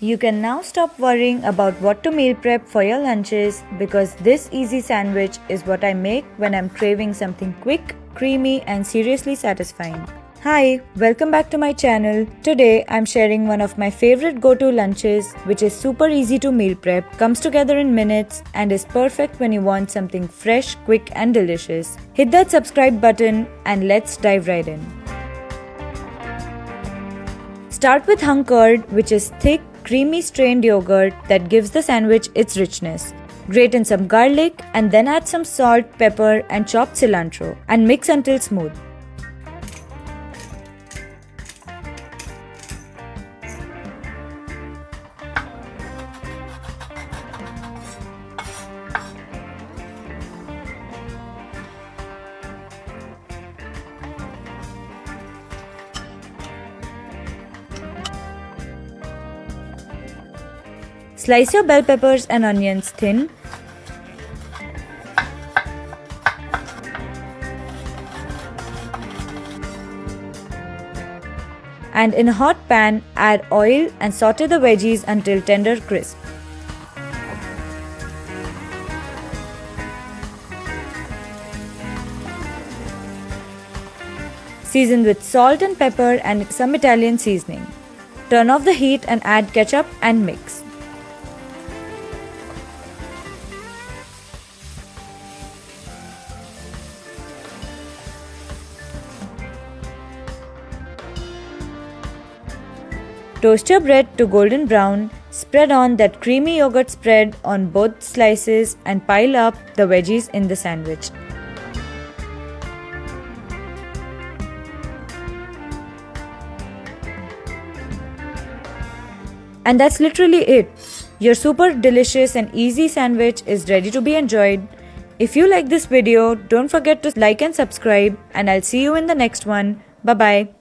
You can now stop worrying about what to meal prep for your lunches because this easy sandwich is what I make when I'm craving something quick, creamy, and seriously satisfying. Hi, welcome back to my channel. Today I'm sharing one of my favorite go-to lunches which is super easy to meal prep, comes together in minutes, and is perfect when you want something fresh, quick, and delicious. Hit that subscribe button and let's dive right in. Start with hung curd, which is thick, creamy strained yogurt that gives the sandwich its richness. Grate in some garlic and then add some salt, pepper, and chopped cilantro and mix until smooth. Slice your bell peppers and onions thin. And in a hot pan, add oil and saute the veggies until tender crisp. Season with salt and pepper and some Italian seasoning. Turn off the heat and add ketchup and mix. Toast your bread to golden brown, spread on that creamy yogurt spread on both slices and pile up the veggies in the sandwich. And that's literally it. Your super delicious and easy sandwich is ready to be enjoyed. If you like this video, don't forget to like and subscribe, and I'll see you in the next one. Bye bye.